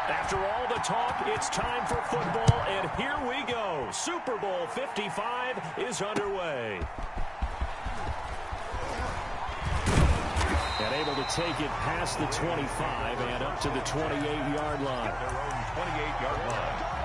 After all the talk, it's time for football, and here we go. Super Bowl 55 is underway. And able to take it past the 25 and up to the 28-yard line. Their own 28-yard line.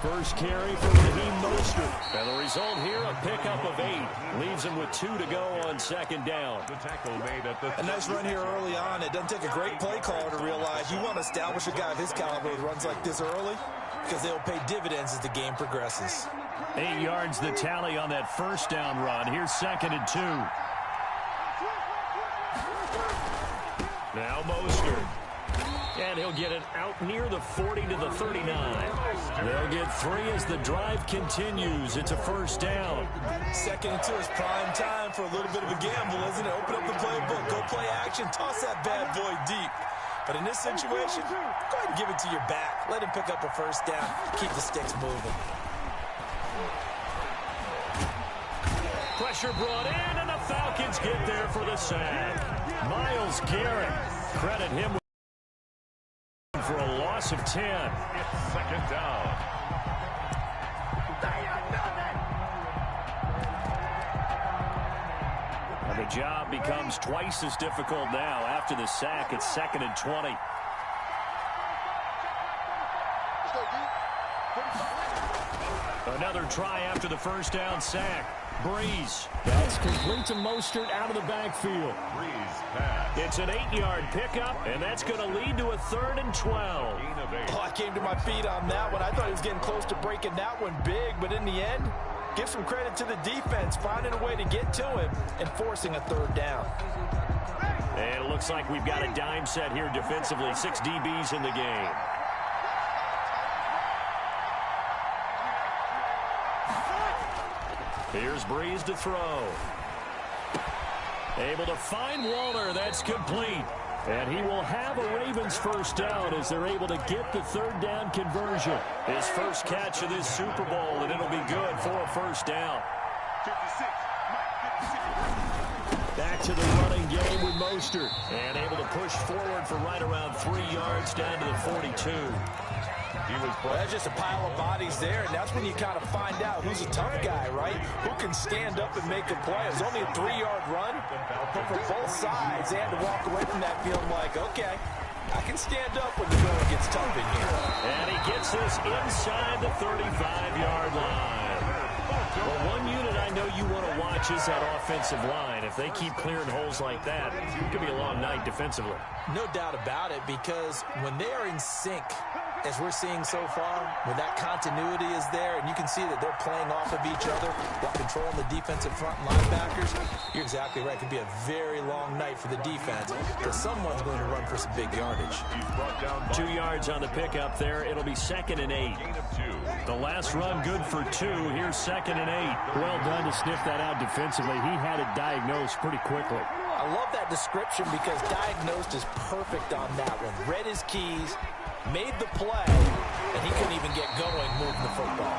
First carry for Raheem Mostert. And the result here, a pickup of 8. Leaves him with 2 to go on second down. The tackle made at the a nice run here early on. It doesn't take a great play caller to realize you want to establish a guy of his caliber with runs like this early because they'll pay dividends as the game progresses. 8 yards the tally on that first down run. Here's 2nd and 2. Now Mostert. And he'll get it out near the 40 to the 39. They'll get 3 as the drive continues. It's a first down. 2nd and 2 is prime time for a little bit of a gamble, isn't it? Open up the playbook, go play action, toss that bad boy deep. But in this situation, go ahead and give it to your back. Let him pick up a first down. Keep the sticks moving. Pressure brought in, and the Falcons get there for the sack. Myles Garrett, credit him for a loss of 10. It's 2nd down. And the job becomes twice as difficult now. After the sack, it's 2nd and 20. Another try after the first down sack. Breeze. That's complete to Mostert out of the backfield. Breeze pass. It's an 8-yard pickup, and that's going to lead to a 3rd and 12. Gain of 8. Oh, I came to my feet on that one. I thought he was getting close to breaking that one big, but in the end, give some credit to the defense, finding a way to get to him and forcing a 3rd down. And it looks like we've got a dime set here defensively. 6 DBs in the game. Here's Breeze to throw. Able to find Waller. That's complete. And he will have a Ravens first down as they're able to get the 3rd down conversion. His first catch of this Super Bowl, and it'll be good for a first down. Back to the running game with Mostert. And able to push forward for right around 3 yards down to the 42. Well, that's just a pile of bodies there, and that's when you kind of find out who's a tough guy, right? Who can stand up and make a play. It was only a 3-yard run, but for both sides, they had to walk away from that feeling like, okay, I can stand up when the going gets tough in here. And he gets this inside the 35-yard line. Well, one unit I know you want to watch is that offensive line. If they keep clearing holes like that, it could be a long night defensively. No doubt about it, because when they are in sync, as we're seeing so far, when that continuity is there, and you can see that they're playing off of each other while controlling the defensive front linebackers, you're exactly right. It could be a very long night for the defense, because someone's going to run for some big yardage. 2 yards on the pickup there. It'll be 2nd and 8. The last run good for 2. Here's 2nd and 8. Well done to sniff that out defensively. He had it diagnosed pretty quickly. I love that description because diagnosed is perfect on that one. Read his keys, made the play, and he couldn't even get going moving the football.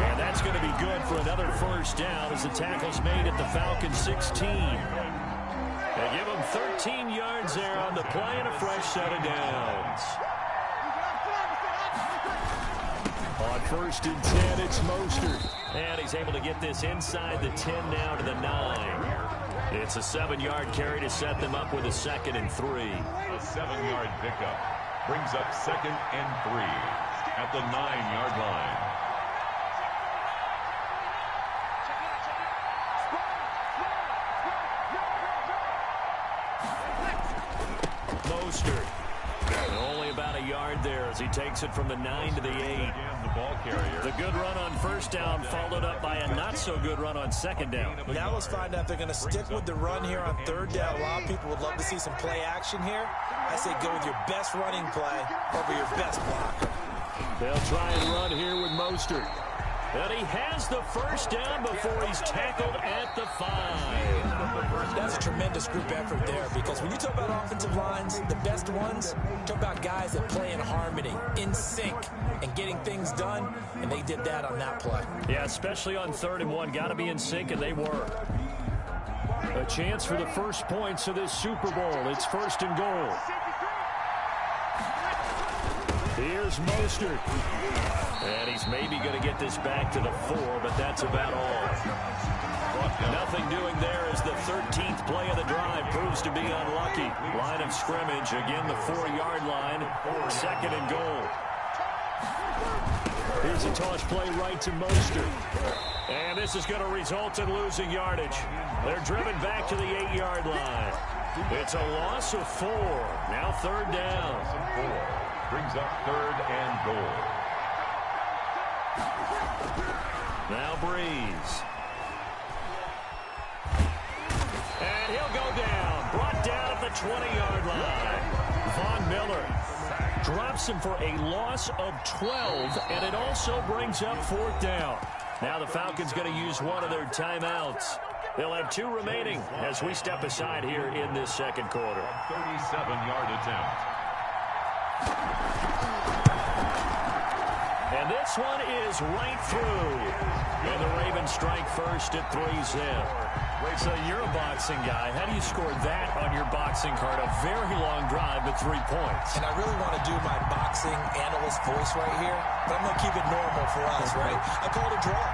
And that's going to be good for another first down as the tackle's made at the Falcons 16. They give him 13 yards there on the play and a fresh set of downs. On 1st and 10, it's Mostert. And he's able to get this inside the 10 now to the 9. It's a 7-yard carry to set them up with a 2nd and 3. A 7-yard pickup brings up 2nd and 3 at the 9-yard line. Mostert. Only about a yard there as he takes it from the 9 to the 8. The ball carrier. The good run on first down followed up by a not-so-good run on second down. Now let's find out if they're going to stick with the run here on 3rd down. A lot of people would love to see some play action here. I say go with your best running play over your best blocker. They'll try and run here with Mostert. And he has the first down before he's tackled at the 5. That's a tremendous group effort there, because when you talk about offensive lines, the best ones, talk about guys that play in harmony, in sync, and getting things done, and they did that on that play. Yeah, especially on 3rd and 1. Got to be in sync, and they were. A chance for the first points of this Super Bowl. It's 1st and goal. Here's Mostert. And he's maybe going to get this back to the 4, but that's about all. Nothing doing there as the 13th play of the drive proves to be unlucky. Line of scrimmage, again the 4-yard line. 2nd and goal. Here's a toss play right to Mostert. And this is going to result in losing yardage. They're driven back to the 8-yard line. It's a loss of 4. Now 3rd down. Brings up 3rd and goal. Now Breeze. And he'll go down. Brought down at the 20-yard line. Von Miller drops him for a loss of 12, and it also brings up 4th down. Now the Falcons going to use one of their timeouts. They'll have 2 remaining as we step aside here in this 2nd quarter. 37-yard attempt. And this one is right through. And the Ravens strike first at 3-zip. So you're a boxing guy. How do you score that on your boxing card? A very long drive, but 3 points. And I really want to do my boxing analyst voice right here, but I'm going to keep it normal for us, right? I call it a draw.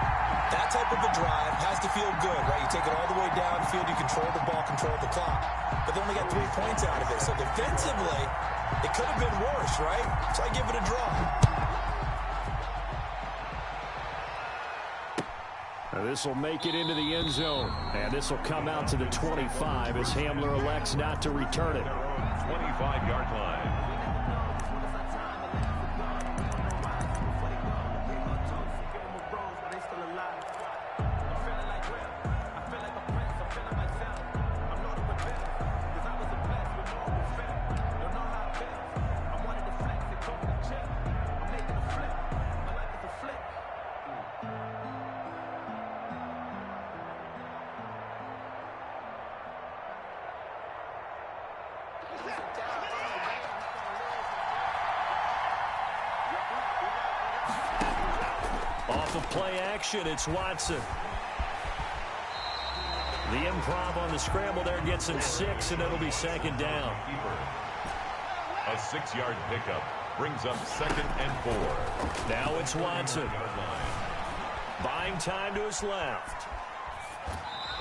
That type of a drive has to feel good, right? You take it all the way downfield, you control the ball, control the clock. But they only got 3 points out of it. So defensively, it could have been worse, right? So I give it a draw. This will make it into the end zone. And this will come out to the 25 as Hamler elects not to return it. 25-yard line. Off of play action, it's Watson. The improv on the scramble there gets him 6, and it'll be 2nd down. A 6-yard pickup brings up 2nd and 4. Now it's Watson. Buying time to his left.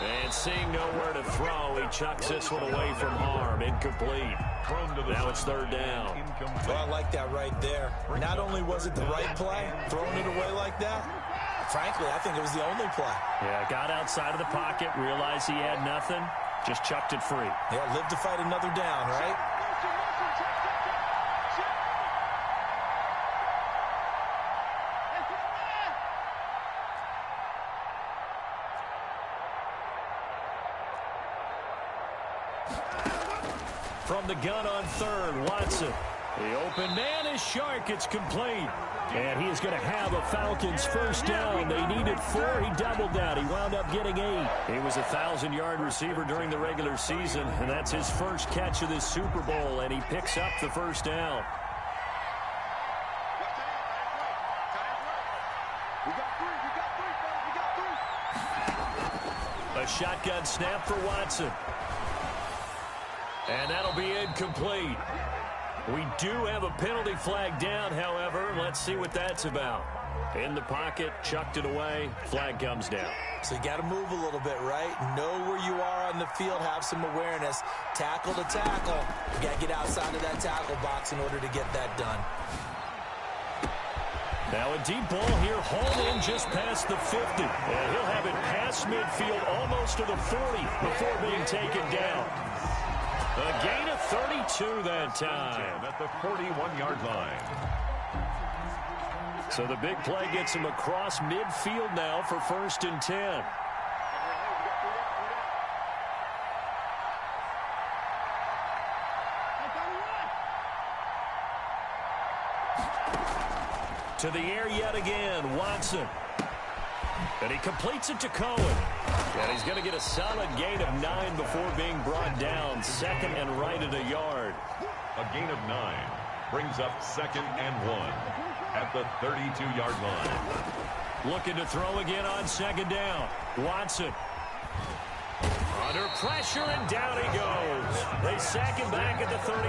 And seeing nowhere to throw, he chucks this one away from harm. Incomplete. Now it's 3rd down. Well, I like that right there. Not only was it the right play, throwing it away like that, frankly, I think it was the only play. Yeah, got outside of the pocket, realized he had nothing, just chucked it free. Yeah, live to fight another down, right? From the gun on 3rd, Watson. The open man is Shark. It's complete. And he is going to have a Falcons first down. They needed 4. He doubled that. He wound up getting 8. He was a 1,000-yard receiver during the regular season, and that's his first catch of this Super Bowl, and he picks up the first down. A shotgun snap for Watson. And that'll be incomplete. We do have a penalty flag down, however. Let's see what that's about. In the pocket, chucked it away, flag comes down. So you got to move a little bit, right? Know where you are on the field, have some awareness. Tackle to tackle. You got to get outside of that tackle box in order to get that done. Now a deep ball here, hauled in just past the 50. And he'll have it past midfield, almost to the 40 before being taken down. A gain of 32 that time. At the 41-yard line. So the big play gets him across midfield now for 1st and 10. To the air yet again, Watson. And he completes it to Cohen. And he's going to get a solid gain of 9 before being brought down. Second and right at a yard. A gain of 9 brings up 2nd and 1 at the 32-yard line. Looking to throw again on 2nd down. Watson. Under pressure, and down he goes. They sack him back at the 36.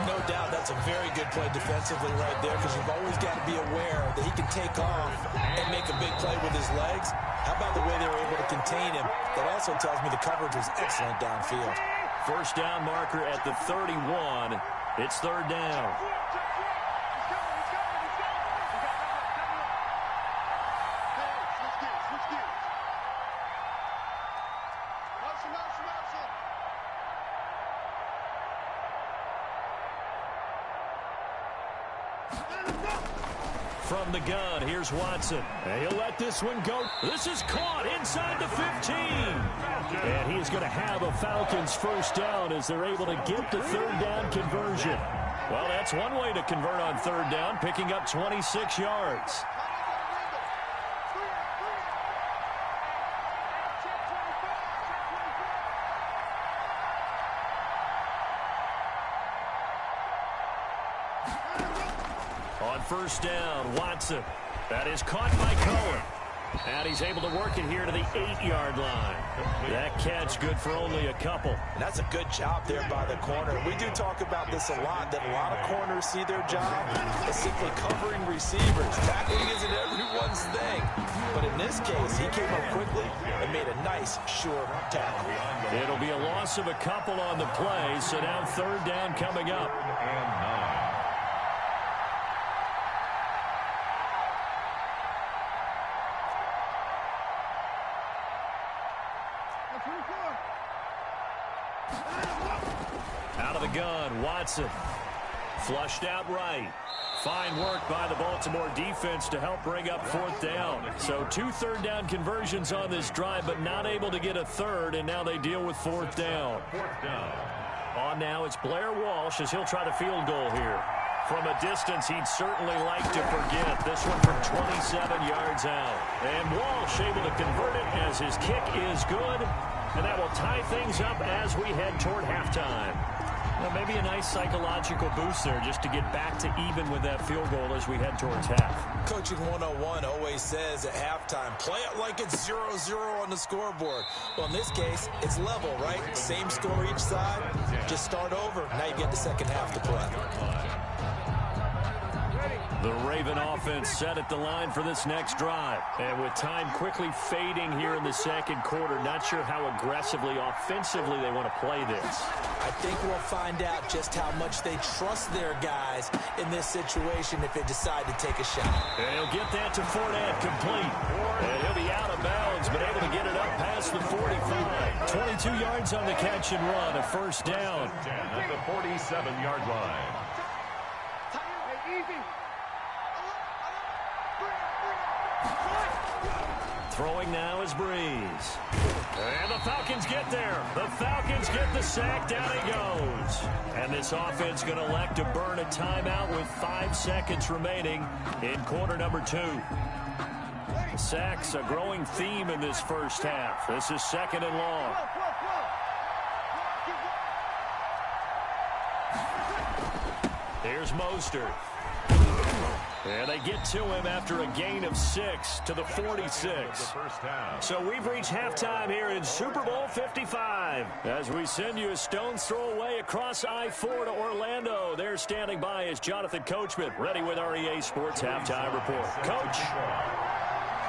No doubt that's a very good play defensively right there, because you've always got to be aware that he can take off and make a big play with his legs. How about the way they were able to contain him? That also tells me the coverage was excellent downfield. First down marker at the 31. It's 3rd down. From the gun, here's Watson. And he'll let this one go. This is caught inside the 15. And he is going to have a Falcons first down as they're able to get the 3rd down conversion. Well, that's one way to convert on 3rd down, picking up 26 yards. On first down, Watson. That is caught by Cohen. And he's able to work it here to the 8-yard line. That catch good for only a couple. And that's a good job there by the corner. We do talk about this a lot, that a lot of corners see their job as simply covering receivers. Tackling isn't everyone's thing. But in this case, he came up quickly and made a nice, sure tackle. It'll be a loss of a couple on the play, so now 3rd down coming up. And 9. Out of the gun, Watson. Flushed out right. Fine work by the Baltimore defense to help bring up 4th down. So 2 3rd down conversions on this drive, but not able to get a 3rd, and now they deal with 4th down. 4th down. On now, it's Blair Walsh as he'll try the field goal here. From a distance, he'd certainly like to forget. This one from 27 yards out. And Walsh able to convert it as his kick is good. And that will tie things up as we head toward halftime. Well, maybe a nice psychological boost there just to get back to even with that field goal as we head towards half. Coaching 101 always says at halftime, play it like it's 0-0 on the scoreboard. Well, in this case, it's level, right? Same score each side. Just start over. Now you get the second half to play. The Raven offense set at the line for this next drive. And with time quickly fading here in the second quarter, not sure how aggressively, offensively they want to play this. I think we'll find out just how much they trust their guys in this situation if they decide to take a shot. And he'll get that to Fournette, complete. And he'll be out of bounds, but able to get it up past the 45. 22 yards on the catch and run, a first down. At the 47-yard line. Throwing now is Breeze. And the Falcons get there. The Falcons get the sack. Down he goes. And this offense going to elect to burn a timeout with 5 seconds remaining in quarter number 2. Sacks, a growing theme in this first half. This is 2nd and long. Here's Mostert. And they get to him after a gain of 6 to the 46. So we've reached halftime here in Super Bowl 55. As we send you a stone's throw away across I-4 to Orlando. There standing by is Jonathan Coachman, ready with our EA Sports Halftime Report. Coach,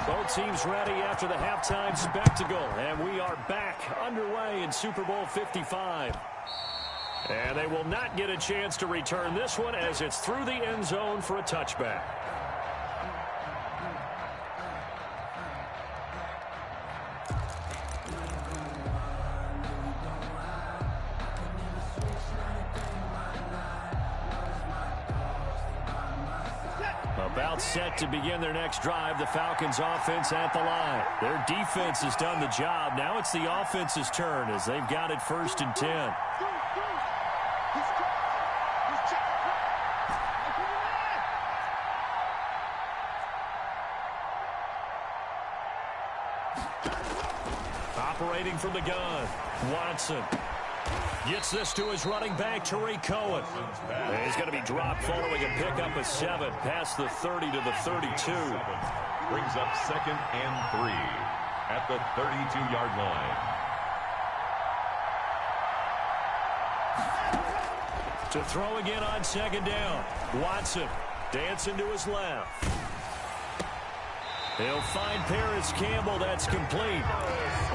both teams ready after the halftime spectacle. And we are back underway in Super Bowl 55. And they will not get a chance to return this one as it's through the end zone for a touchback. About set to begin their next drive, the Falcons offense at the line. Their defense has done the job. Now it's the offense's turn as they've got it 1st and 10. Operating from the gun, Watson. Gets this to his running back, Tariq Cohen. He's going to be dropped following a pickup of 7 past the 30 to the 32. Brings up 2nd and 3 at the 32-yard line. To throw again on 2nd down. Watson dancing to his left. He'll find Paris Campbell. That's complete.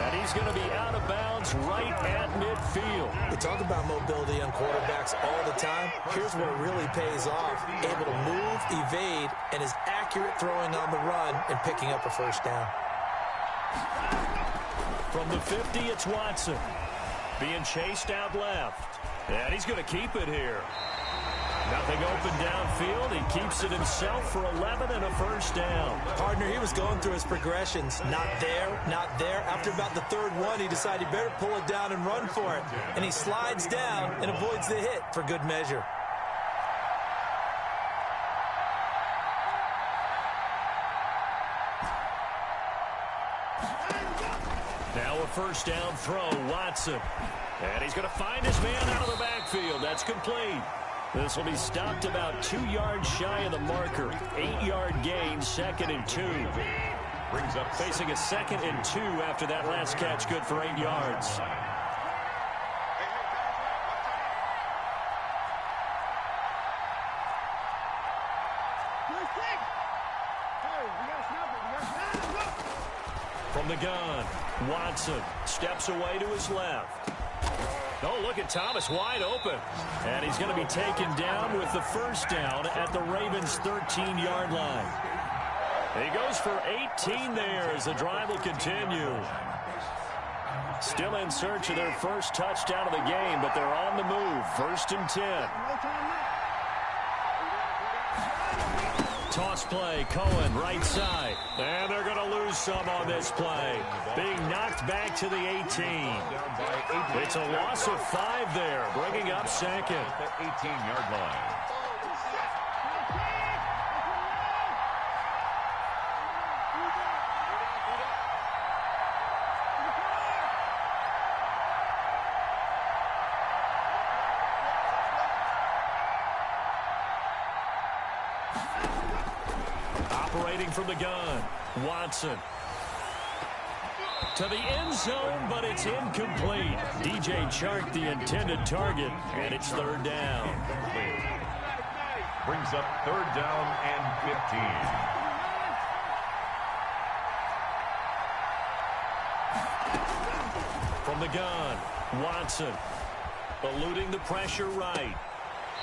And he's going to be out of bounds right at midfield. We talk about mobility on quarterbacks all the time. Here's where it really pays off. Able to move, evade, and is accurate throwing on the run and picking up a first down. From the 50, it's Watson. Being chased out left. And he's going to keep it here. Nothing open downfield. He keeps it himself for 11 and a first down. Partner, he was going through his progressions. Not there, not there. After about the 3rd one, he decided he better pull it down and run for it. And he slides down and avoids the hit for good measure. Now a first down throw, Watson. And he's going to find his man out of the backfield. That's complete. This will be stopped about 2 yards shy of the marker. 8-yard gain, 2nd and 2. Brings up facing a 2nd and 2 after that last catch, good for 8 yards. From the gun, Watson steps away to his left. Oh, look at Thomas wide open. And he's going to be taken down with the first down at the Ravens' 13-yard line. He goes for 18 there as the drive will continue. Still in search of their first touchdown of the game, but they're on the move. 1st and 10. Toss play, Cohen, right side. And they're going to lose some on this play. Being knocked back to the 18. It's a loss of 5 there, bringing up 2nd. The 18-yard line. Operating from the gun, Watson. To the end zone, but it's incomplete. DJ Chark, the intended target, and it's 3rd down. Brings up 3rd down and 15. From the gun, Watson. Eluding the pressure right.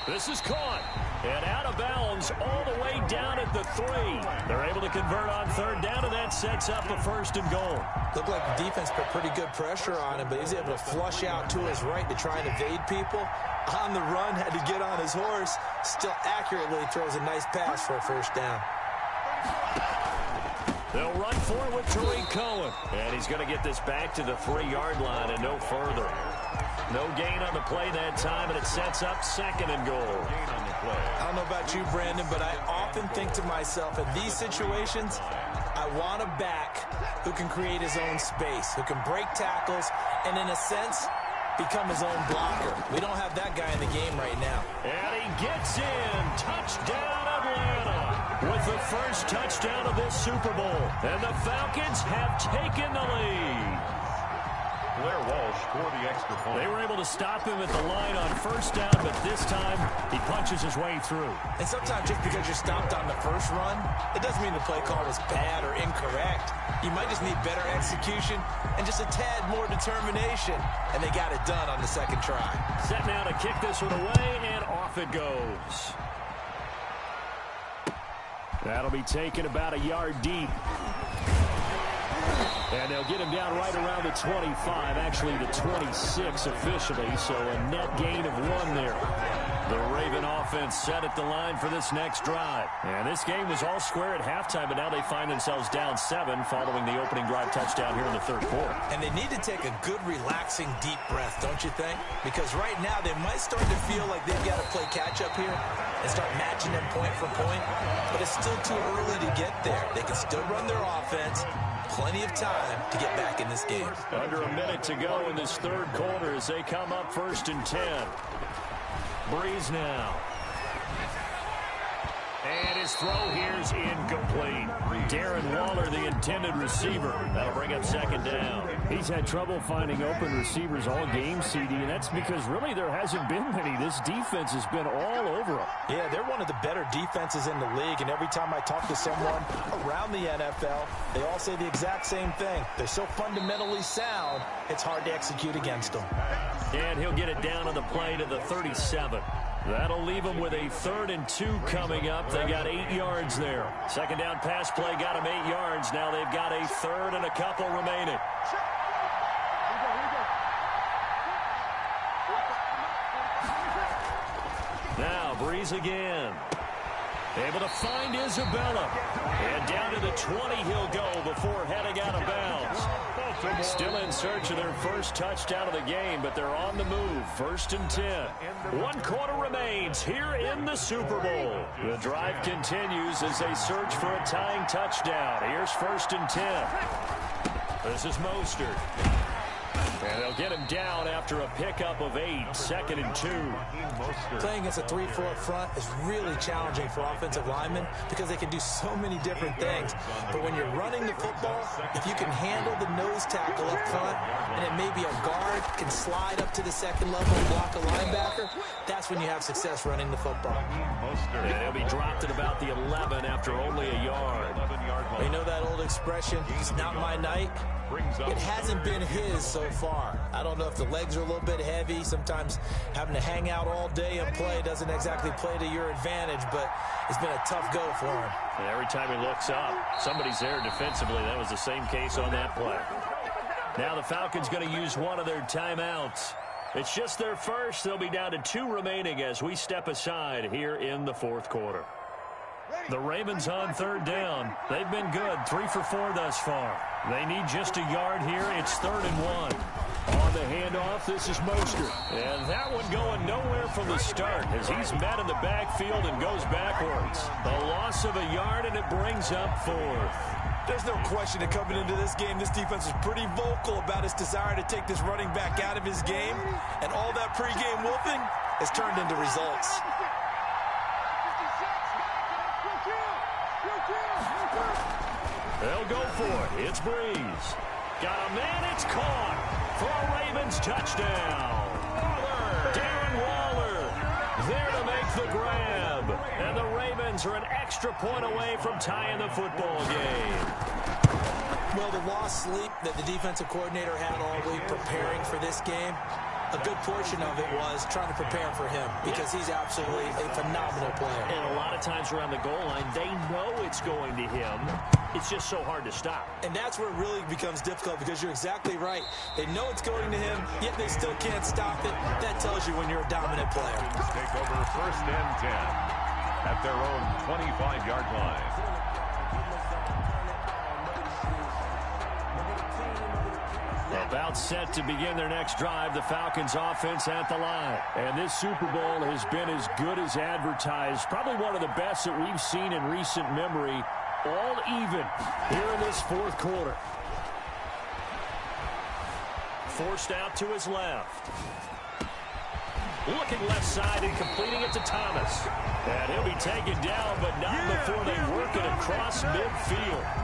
This is caught. And out of bounds all the way down at the 3. They're able to convert on 3rd down, and that sets up a 1st and goal. Looked like the defense put pretty good pressure on him, but he's able to flush out to his right to try and evade people. On the run, had to get on his horse. Still accurately throws a nice pass for a first down. They'll run for it with Tariq Cohen. And he's going to get this back to the 3-yard line and no further. No gain on the play that time, and it sets up 2nd and goal. I don't know about you, Brandon, but I often think to myself, in these situations, I want a back who can create his own space, who can break tackles, and in a sense, become his own blocker. We don't have that guy in the game right now. And he gets in. Touchdown, Atlanta. With the first touchdown of this Super Bowl. And the Falcons have taken the lead. Blair Walsh scored the extra point. They were able to stop him at the line on 1st down, but this time he punches his way through. And sometimes just because you're stopped on the first run, it doesn't mean the play call was bad or incorrect. You might just need better execution and just a tad more determination. And they got it done on the 2nd try. Set now to kick this one away, and off it goes. That'll be taken about a yard deep. And they'll get him down right around the 25, actually the 26 officially, so a net gain of 1 there. The Raven offense set at the line for this next drive. And this game was all square at halftime, but now they find themselves down 7 following the opening drive touchdown here in the third quarter. And they need to take a good, relaxing, deep breath, don't you think? Because right now they might start to feel like they've got to play catch-up here and start matching them point for point. But it's still too early to get there. They can still run their offense. Plenty of time to get back in this game. Under a minute to go in this third quarter as they come up 1st and 10. Breeze now. And his throw here's incomplete. Darren Waller, the intended receiver. That'll bring up 2nd down. He's had trouble finding open receivers all game, CD, and that's because really there hasn't been many. This defense has been all over them. Yeah, they're one of the better defenses in the league, and every time I talk to someone around the NFL, they all say the exact same thing. They're so fundamentally sound, it's hard to execute against them. And he'll get it down on the play to the 37. That'll leave them with a 3rd and 2 coming up. They got 8 yards there. 2nd down pass play got them 8 yards. Now they've got a 3rd and a couple remaining. Now Breeze again. Able to find Isabella. And down to the 20 he'll go before heading out of bounds. Still in search of their first touchdown of the game, but they're on the move. 1st and 10. 1 quarter remains here in the Super Bowl. The drive continues as they search for a tying touchdown. Here's 1st and 10. This is Mostert. And they'll get him down after a pickup of 8. 2nd and 2. Playing against a 3-4 front is really challenging for offensive linemen because they can do so many different things. But when you're running the football, if you can handle the nose tackle up front, and it may be a guard can slide up to the 2nd level and block a linebacker, that's when you have success running the football. And he'll be dropped at about the 11 after only a yard. You know that old expression, it's not my night? It hasn't been his so far. I don't know if the legs are a little bit heavy. Sometimes having to hang out all day and play doesn't exactly play to your advantage, but it's been a tough go for him. And every time he looks up, somebody's there defensively. That was the same case on that play. Now the Falcons going to use one of their timeouts. It's just their first. They'll be down to 2 remaining as we step aside here in the 4th quarter. The Ravens on 3rd down. They've been good, 3 for 4 thus far. They need just a yard here. It's 3rd and 1. On the handoff, this is Mostert. And that one going nowhere from the start as he's met in the backfield and goes backwards. A loss of a yard, and it brings up 4th. There's no question that coming into this game, this defense is pretty vocal about its desire to take this running back out of his game. And all that pregame wolfing has turned into results. They'll go for it. It's Breeze. Got a man. It's caught for a Ravens touchdown. Darren Waller there to make the grab. And the Ravens are an extra point away from tying the football game. Well, the lost sleep that the defensive coordinator had all week preparing for this game, a good portion of it was trying to prepare for him because he's absolutely a phenomenal player. And a lot of times around the goal line, they know it's going to him. It's just so hard to stop. And that's where it really becomes difficult because you're exactly right. They know it's going to him, yet they still can't stop it. That tells you when you're a dominant player. Take over 1st and 10 at their own 25-yard line. About set to begin their next drive, the Falcons offense at the line. And this Super Bowl has been as good as advertised. Probably one of the best that we've seen in recent memory. All even here in this 4th quarter. Forced out to his left. Looking left side and completing it to Thomas. And he'll be taken down, but not before they work it across midfield.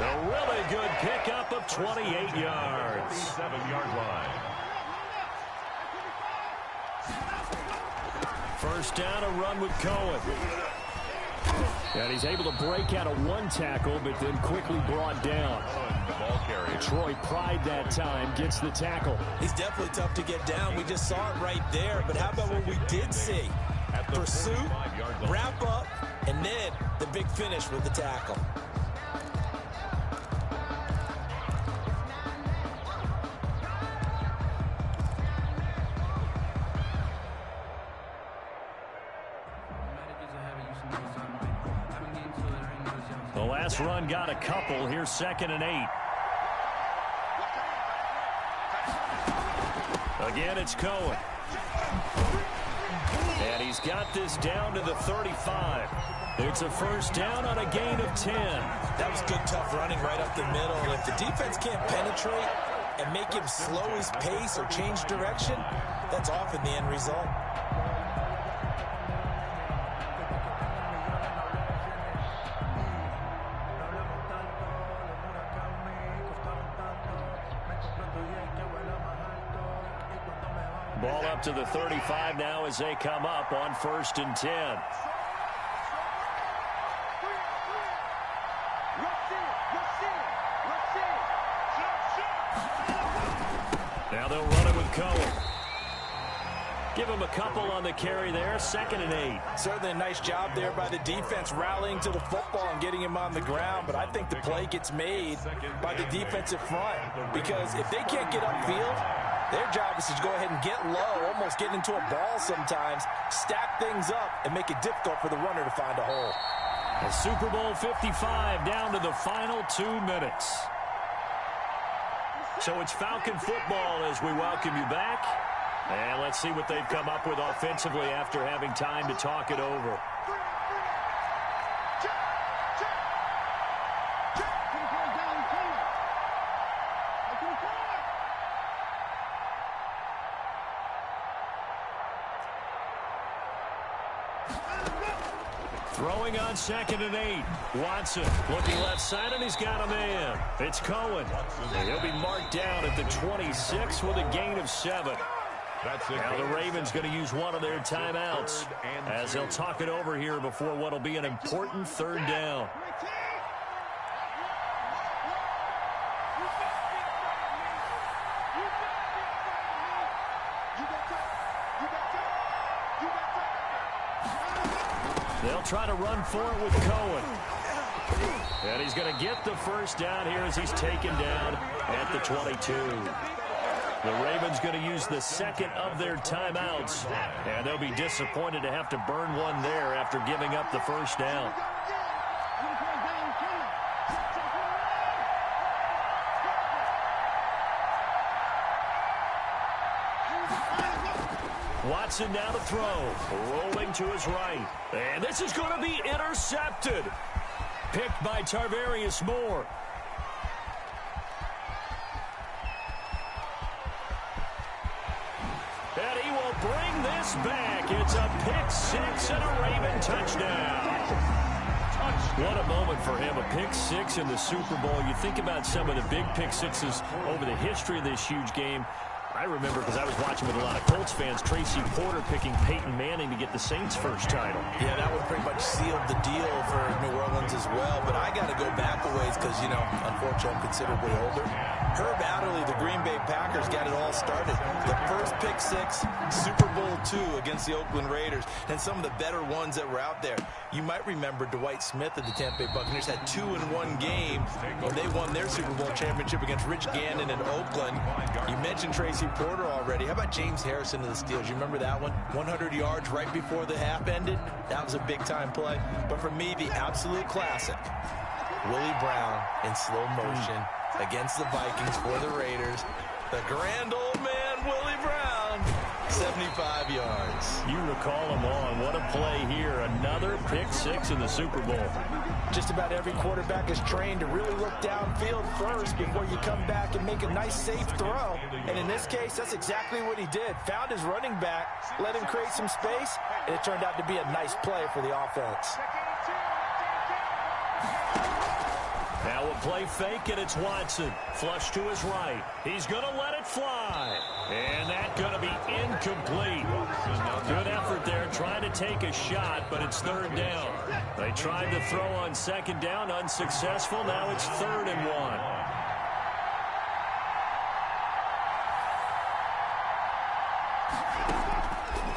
A really good pickup of 28 yards. 7-yard line. 1st down, a run with Cohen. And he's able to break out of 1 tackle, but then quickly brought down. Ball carrier. Troy Pride that time gets the tackle. He's definitely tough to get down. We just saw it right there. But how about what we did see? Pursuit, wrap up, and then the big finish with the tackle. last run got a couple. Here's 2nd and 8. Again, it's Cohen. And he's got this down to the 35. It's a first down on a gain of 10. That was good, tough running right up the middle. If the defense can't penetrate and make him slow his pace or change direction, that's often the end result. Ball up to the 35 now as they come up on 1st and 10. Now they'll run it with Cohen. Give him a couple on the carry there. 2nd and 8. Certainly a nice job there by the defense rallying to the football and getting him on the ground. But I think the play gets made by the defensive front, because if they can't get upfield, their job is to go ahead and get low, almost get into a ball sometimes, stack things up, and make it difficult for the runner to find a hole. A Super Bowl 55 down to the final 2 minutes. So it's Falcon football as we welcome you back. And let's see what they've come up with offensively after having time to talk it over. Throwing on 2nd and 8. Watson looking left side, and he's got a man. It's Cohen. He'll be marked down at the 26 with a gain of 7. Now the Ravens going to use one of their timeouts as they'll talk it over here before what will be an important 3rd down. They'll try to run for it with Cohen. And he's going to get the 1st down here as he's taken down at the 22. The Ravens going to use the 2nd of their timeouts, and they'll be disappointed to have to burn one there after giving up the 1st down. Watson now to throw, rolling to his right, and this is going to be intercepted. Picked by Tarvarius Moore. And he will bring this back. It's a pick-6 and a Raven touchdown. What a moment for him, a pick-6 in the Super Bowl. You think about some of the big pick-6s over the history of this huge game. I remember, because I was watching with a lot of Colts fans, Tracy Porter picking Peyton Manning to get the Saints' first title. Yeah, that would pretty much seal the deal for New Orleans as well. But I got to go back a ways because, you know, unfortunately I'm considerably older. Herb Adderley, the Green Bay Packers, got it all started. The first pick-6, Super Bowl II against the Oakland Raiders, and some of the better ones that were out there. You might remember Dwight Smith of the Tampa Bay Buccaneers had 2 in one game when they won their Super Bowl championship against Rich Gannon in Oakland. You mentioned Tracy Porter already. How about James Harrison of the Steelers? You remember that one? 100 yards right before the half ended? That was a big-time play. But for me, the absolute classic, Willie Brown in slow motion against the Vikings for the Raiders. The grand old man, Willie Brown, 75 yards. You recall them on. What a play here. Another pick-6 in the Super Bowl. Just about every quarterback is trained to really look downfield first before you come back and make a nice, safe throw. And in this case, that's exactly what he did. Found his running back, let him create some space, and it turned out to be a nice play for the offense. Now a play fake, and it's Watson. Flush to his right. He's going to let it fly. And that's going to be incomplete. Good effort there, trying to take a shot, but it's 3rd down. They tried to throw on 2nd down, unsuccessful. Now it's 3rd and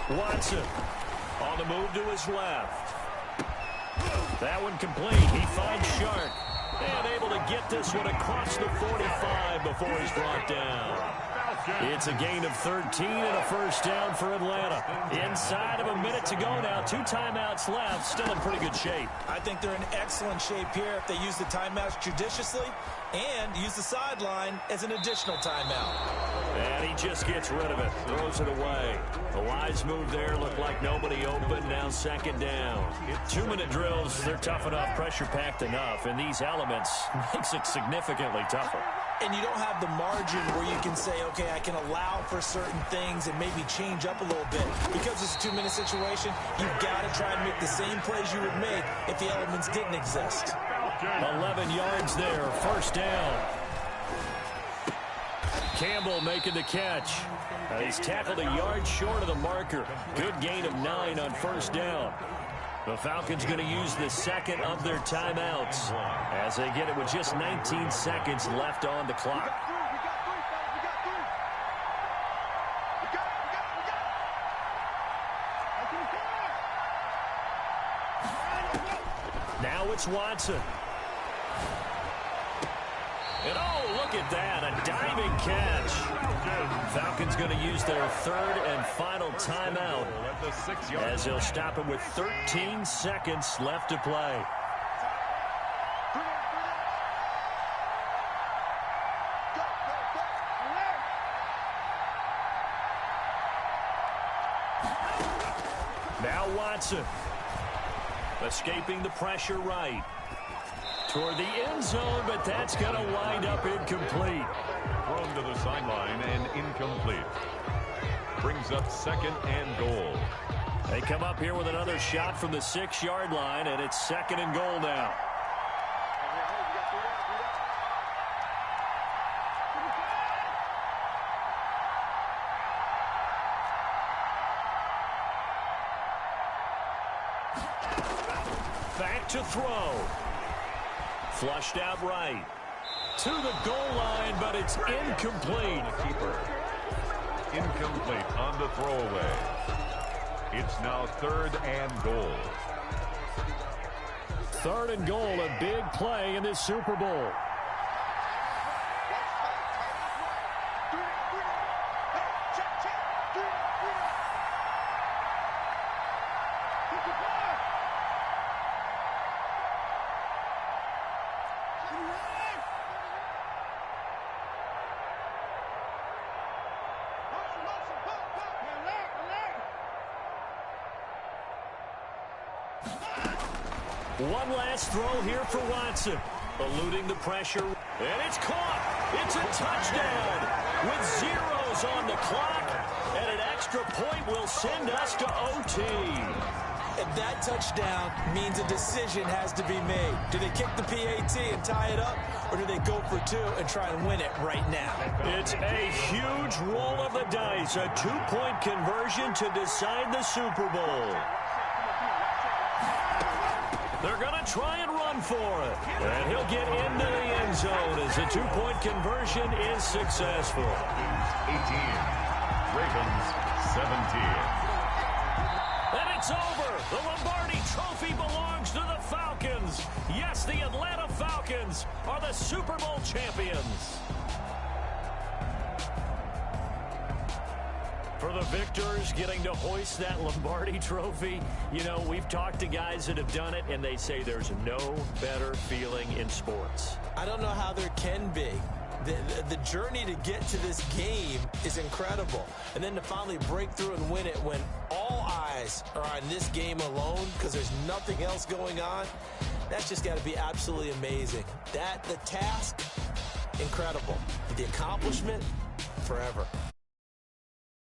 1. Watson on the move to his left. That one complete. He finds Shark. And able to get this one across the 45 before he's brought down. It's a gain of 13 and a first down for Atlanta. Inside of a minute to go now. 2 timeouts left. Still in pretty good shape. I think they're in excellent shape here if they use the timeouts judiciously and use the sideline as an additional timeout. And he just gets rid of it. Throws it away. A wise move there. Looked like nobody open. Now second down. 2-minute drills, they're tough enough, pressure-packed enough. And these elements makes it significantly tougher. And you don't have the margin where you can say, okay, I can allow for certain things and maybe change up a little bit. Because it's a 2-minute situation, you've got to try and make the same plays you would make if the elements didn't exist. 11 yards there, first down. Campbell making the catch. He's tackled a yard short of the marker. Good gain of 9 on first down. The Falcons going to use the second of their timeouts as they get it with just 19 seconds left on the clock. Now it's Watson. And oh, look at that, a diving catch. Falcons going to use their third and final timeout as they'll stop it with 13 seconds left to play. Now Watson, escaping the pressure right. Toward the end zone, but that's going to wind up incomplete. Thrown to the sideline and incomplete. Brings up second and goal. They come up here with another shot from the 6-yard line, and it's second and goal now. Back to throw. Flushed out right. To the goal line, but it's incomplete. Keeper. Incomplete on the throwaway. It's now third and goal. Third and goal, a big play in this Super Bowl. One last throw here for Watson. Eluding the pressure. And it's caught. It's a touchdown. With zeros on the clock. And an extra point will send us to OT. And that touchdown means a decision has to be made. Do they kick the PAT and tie it up? Or do they go for 2 and try and win it right now? It's a huge roll of the dice. A 2-point conversion to decide the Super Bowl. They're going to try and run for it. And he'll get into the end zone as the 2-point conversion is successful. 18. Ravens 17. And it's over. The Lombardi Trophy belongs to the Falcons. Yes, the Atlanta Falcons are the Super Bowl champions. For the victors getting to hoist that Lombardi Trophy, you know, we've talked to guys that have done it, and they say there's no better feeling in sports. I don't know how there can be. The journey to get to this game is incredible. And then to finally break through and win it when all eyes are on this game alone because there's nothing else going on, that's just got to be absolutely amazing. The task, incredible. The accomplishment, forever.